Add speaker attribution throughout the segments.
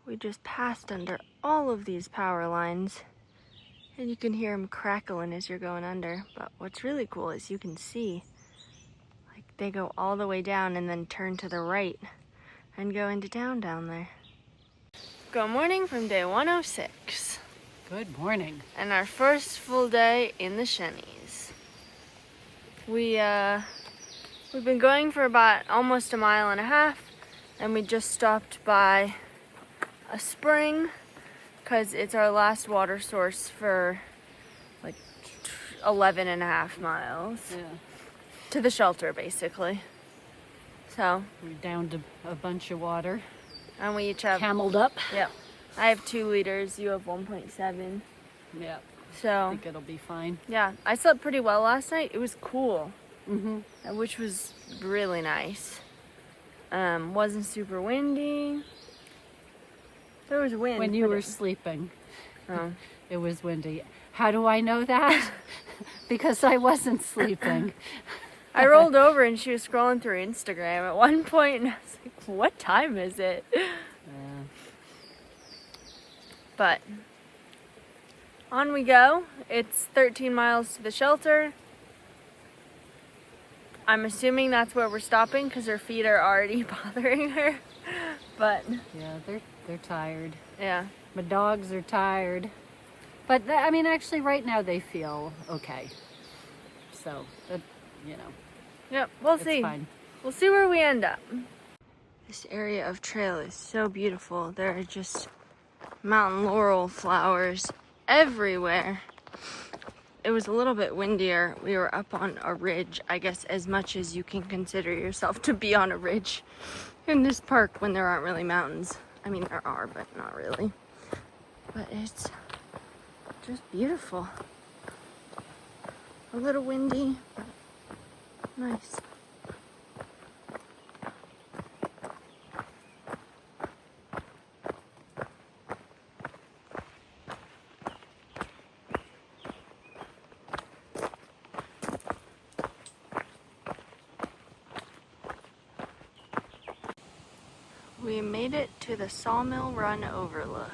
Speaker 1: We just passed under all of these power lines, and you can hear them crackling as you're going under. But what's really cool is you can see, like, they go all the way down and then turn to the right and go into town down there. Good morning from day 106.
Speaker 2: Good morning.
Speaker 1: And our first full day in the Shenies. We've been going for about almost a mile and a half, and we just stopped by a spring because it's our last water source for like 11 and a half miles.
Speaker 2: Yeah.
Speaker 1: To the shelter, basically. So
Speaker 2: We downed a bunch of water.
Speaker 1: and we each have
Speaker 2: Cameled up.
Speaker 1: Yep. I have 2 liters, you have 1.7.
Speaker 2: Yeah. I
Speaker 1: So
Speaker 2: think it'll be fine.
Speaker 1: yeah, I slept pretty well last night. It was cool,
Speaker 2: Mm-hmm.
Speaker 1: which was really nice. Wasn't super windy. There was wind.
Speaker 2: When you
Speaker 1: but
Speaker 2: were
Speaker 1: it-
Speaker 2: sleeping,
Speaker 1: Oh.
Speaker 2: it was windy. How do I know that? Because I wasn't sleeping.
Speaker 1: I rolled over and she was scrolling through Instagram at one point, and I was like, "What time is it?" But on we go. It's 13 miles to the shelter. I'm assuming that's where we're stopping because her feet are already bothering her. But
Speaker 2: Yeah, they're tired.
Speaker 1: yeah,
Speaker 2: My dogs are tired. But I mean, actually, right now they feel okay. So,
Speaker 1: yep. We'll
Speaker 2: it's
Speaker 1: see.
Speaker 2: fine.
Speaker 1: We'll see where we end up. This area of trail is so beautiful. There are just mountain laurel flowers everywhere. It was a little bit windier. We were up on a ridge, I guess, as much as you can consider yourself to be on a ridge in this park when there aren't really mountains. I mean, there are, but not really. But it's just beautiful. A little windy, but nice. We made it to the Sawmill Run Overlook.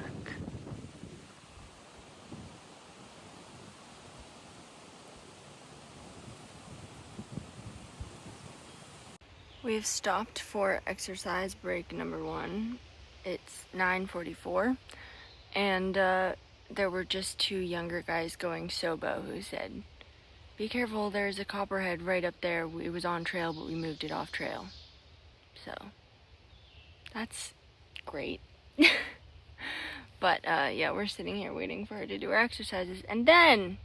Speaker 1: We've stopped for exercise break number 1. It's 9:44, and there were just 2 younger guys going Sobo who said, "Be careful, there's a copperhead right up there. It was on trail, but we moved it off trail." So that's great. But yeah, we're sitting here waiting for her to do her exercises, and then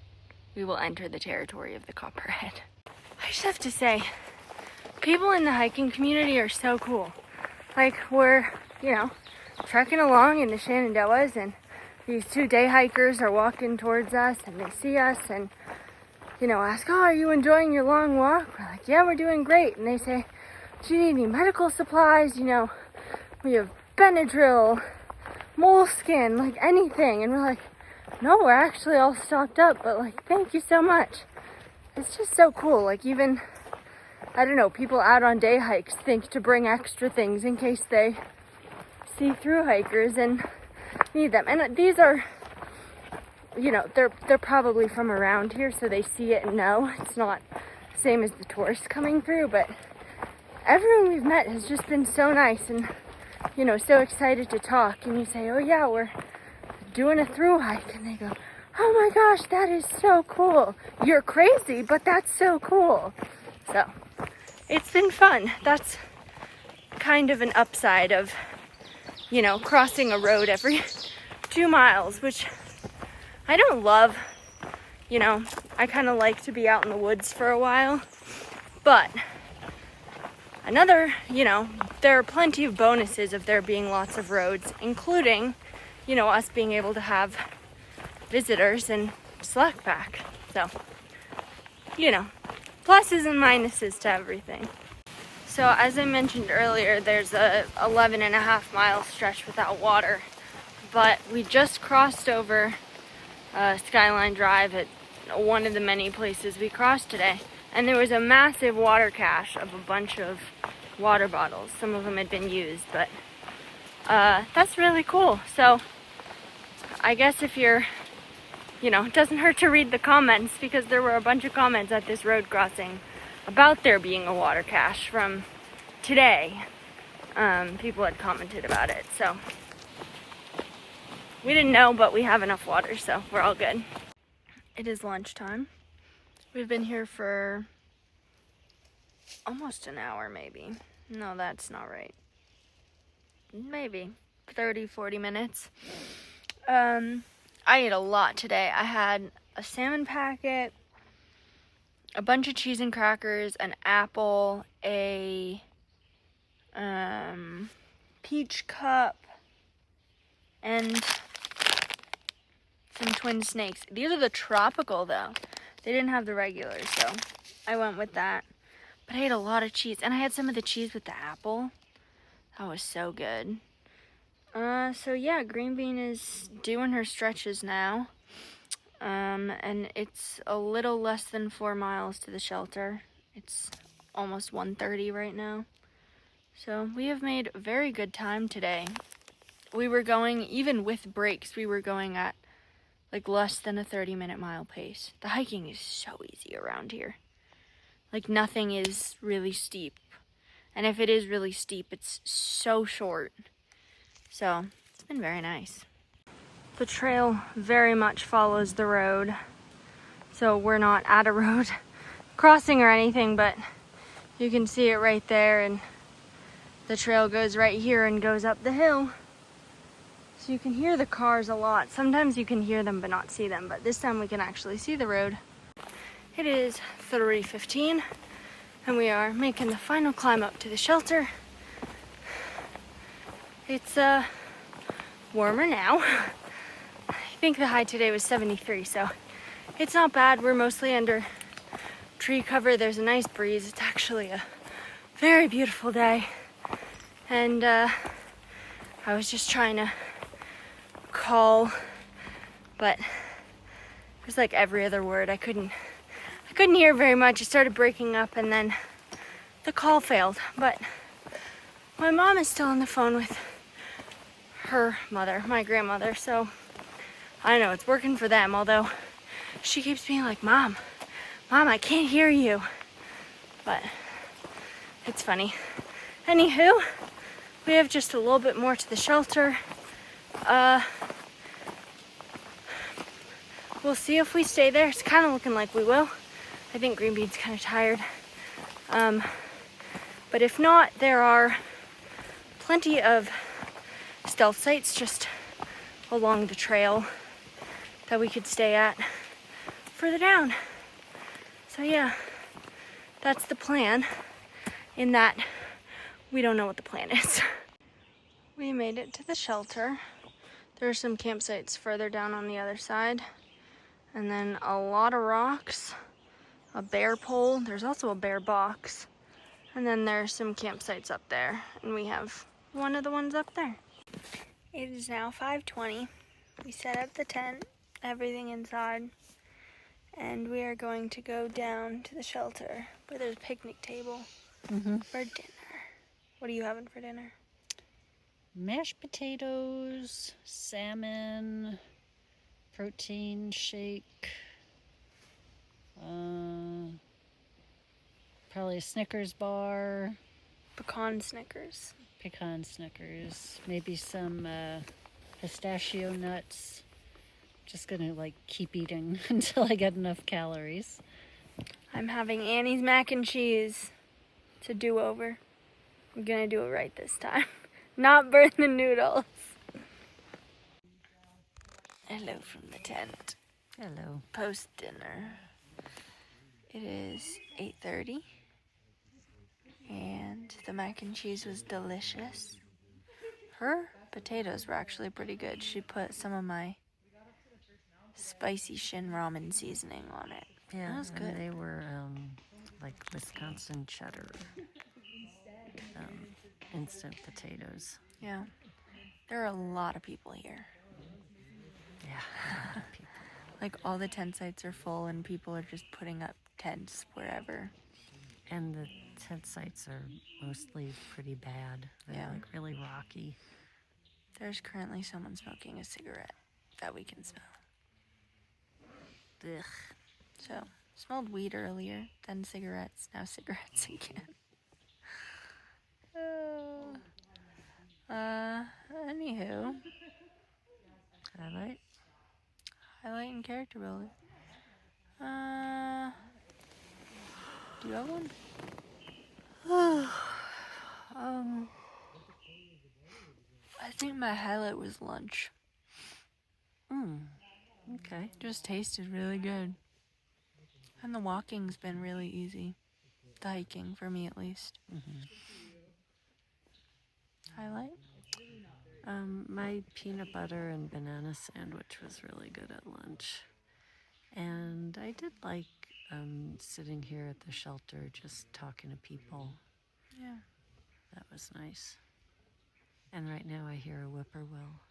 Speaker 1: we will enter the territory of the copperhead. I just have to say, people in the hiking community are so cool. Like, we're, trekking along in the Shenandoahs, and these 2 day hikers are walking towards us, and they see us and, ask, "Oh, are you enjoying your long walk?" We're like, "Yeah, we're doing great." And they say, "Do you need any medical supplies? We have Benadryl, moleskin, like anything." And we're like, "No, we're actually all stocked up, but like, thank you so much." It's just so cool. Like, even, I don't know, people out on day hikes think to bring extra things in case they see through hikers and need them. And these are, they're probably from around here, so they see it and know. It's not the same as the tourists coming through, but everyone we've met has just been so nice and, so excited to talk. And you say, "Oh yeah, we're doing a through hike," and they go, "Oh my gosh, that is so cool. You're crazy, but that's so cool." So it's been fun. That's kind of an upside of, crossing a road every 2 miles, which I don't love. I kind of like to be out in the woods for a while. But there are plenty of bonuses of there being lots of roads, including, us being able to have visitors and slack pack. So, pluses and minuses to everything. So as I mentioned earlier, there's a 11 and a half mile stretch without water, but we just crossed over Skyline Drive at one of the many places we crossed today, and there was a massive water cache of a bunch of water bottles. Some of them had been used, but that's really cool. So I guess if you're, it doesn't hurt to read the comments, because there were a bunch of comments at this road crossing about there being a water cache from today. People had commented about it, so we didn't know, but we have enough water, so we're all good. It is lunchtime. We've been here for almost an hour, maybe. No, that's not right. Maybe 30, 40 minutes. I ate a lot today. I had a salmon packet, a bunch of cheese and crackers, an apple, a peach cup, and some twin snakes. These are the tropical, though. They didn't have the regular, so I went with that. But I ate a lot of cheese, and I had some of the cheese with the apple. That was so good. So yeah, Green Bean is doing her stretches now. And it's a little less than 4 miles to the shelter. It's almost 1:30 right now. So we have made very good time today. We were going, even with breaks, we were going at like less than a 30-minute mile pace. The hiking is so easy around here. Like nothing is really steep. And if it is really steep, it's so short. So it's been very nice. The trail very much follows the road. So we're not at a road crossing or anything, but you can see it right there, and the trail goes right here and goes up the hill. So you can hear the cars a lot. Sometimes you can hear them but not see them, but this time we can actually see the road. It is 3:15 and we are making the final climb up to the shelter. It's warmer now. I think the high today was 73, so it's not bad. We're mostly under tree cover. There's a nice breeze. It's actually a very beautiful day. And I was just trying to call, but it was like every other word. I couldn't hear very much. It started breaking up and then the call failed. But my mom is still on the phone with her mother, my grandmother, so I know it's working for them, although she keeps being like, Mom, I can't hear you. But it's funny. Anywho, we have just a little bit more to the shelter. We'll see if we stay there. It's kind of looking like we will. I think Green Bean's kind of tired. But if not, there are plenty of stealth sites just along the trail that we could stay at further down. So yeah, that's the plan, in that we don't know what the plan is. We made it to the shelter. There are some campsites further down on the other side, and then a lot of rocks, a bear pole. There's also a bear box, and then there's some campsites up there, and we have one of the ones up there. It is now 5:20. We set up the tent, everything inside, and we are going to go down to the shelter where there's a picnic table for dinner. What are you having for dinner?
Speaker 2: Mashed potatoes, salmon, protein shake, probably a Snickers bar.
Speaker 1: Pecan Snickers.
Speaker 2: Maybe some pistachio nuts. Just gonna keep eating until I get enough calories.
Speaker 1: I'm having Annie's mac and cheese. It's a do-over. I'm gonna do it right this time. Not burn the noodles. Hello from the tent.
Speaker 2: Hello.
Speaker 1: Post dinner. It is 8:30. And the mac and cheese was delicious. Her potatoes were actually pretty good. She put some of my spicy Shin ramen seasoning on it.
Speaker 2: Yeah,
Speaker 1: that was good.
Speaker 2: They were Wisconsin cheddar instant potatoes.
Speaker 1: Yeah, there are a lot of people here.
Speaker 2: Yeah, a lot of people.
Speaker 1: Like all the tent sites are full and people are just putting up tents wherever.
Speaker 2: And the tent sites are mostly pretty bad. They're really rocky.
Speaker 1: There's currently someone smoking a cigarette that we can smell. Ugh. So, smelled weed earlier, then cigarettes, now cigarettes again. Anywho. Highlight and character building. Do you have one? I think my highlight was lunch.
Speaker 2: Okay.
Speaker 1: Just tasted really good. And the walking's been really easy. The hiking, for me at least. Highlight?
Speaker 2: My peanut butter and banana sandwich was really good at lunch. And I did like sitting here at the shelter just talking to people.
Speaker 1: Yeah.
Speaker 2: That was nice. And right now I hear a whippoorwill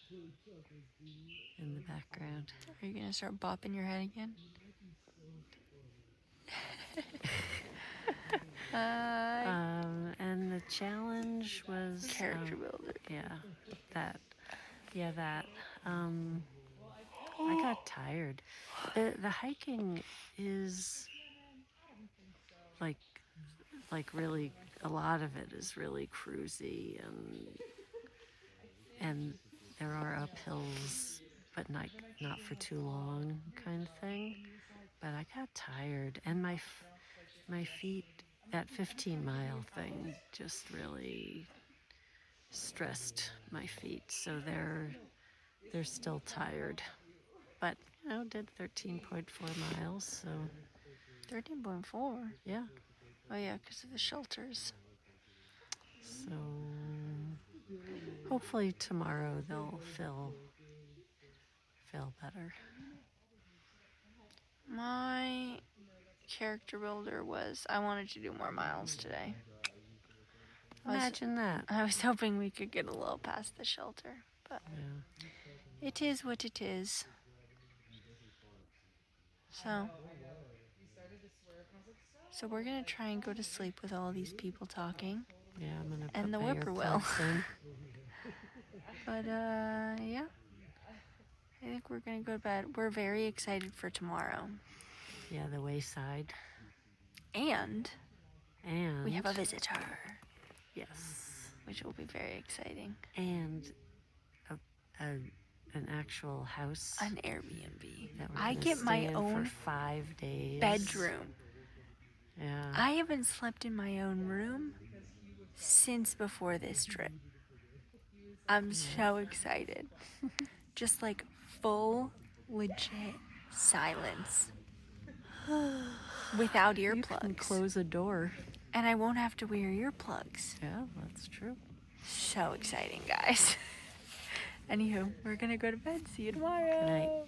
Speaker 2: in the background.
Speaker 1: Are you gonna start bopping your head again?
Speaker 2: And the challenge was
Speaker 1: Character builder.
Speaker 2: that. I got tired. The hiking is like really, a lot of it is really cruisy, and there are uphills, but not for too long, kind of thing. But I got tired, and my feet, that 15-mile thing just really stressed my feet, so they're still tired. But did 13.4 miles, so
Speaker 1: 13.4?
Speaker 2: yeah.
Speaker 1: Oh yeah, because of the shelters.
Speaker 2: So hopefully tomorrow they'll feel better.
Speaker 1: My character builder was I wanted to do more miles today.
Speaker 2: Imagine that.
Speaker 1: I was hoping we could get a little past the shelter, but it is what it is. So we're gonna try and go to sleep with all these people talking.
Speaker 2: Yeah, I'm gonna
Speaker 1: and
Speaker 2: put
Speaker 1: the
Speaker 2: my
Speaker 1: whippoorwill.
Speaker 2: earplugs in.
Speaker 1: But yeah, I think we're gonna go to bed. We're very excited for tomorrow.
Speaker 2: Yeah, the wayside.
Speaker 1: And we have a visitor.
Speaker 2: Yes.
Speaker 1: Which will be very exciting.
Speaker 2: And an actual house.
Speaker 1: An Airbnb.
Speaker 2: I
Speaker 1: get my own
Speaker 2: for 5 days.
Speaker 1: Bedroom.
Speaker 2: Yeah.
Speaker 1: I haven't slept in my own room since before this trip. I'm so excited. Just like full, legit silence. Without earplugs.
Speaker 2: You can close a door.
Speaker 1: And I won't have to wear earplugs.
Speaker 2: Yeah, that's true.
Speaker 1: So exciting, guys. Anywho, we're gonna go to bed. See you tomorrow.
Speaker 2: Good night.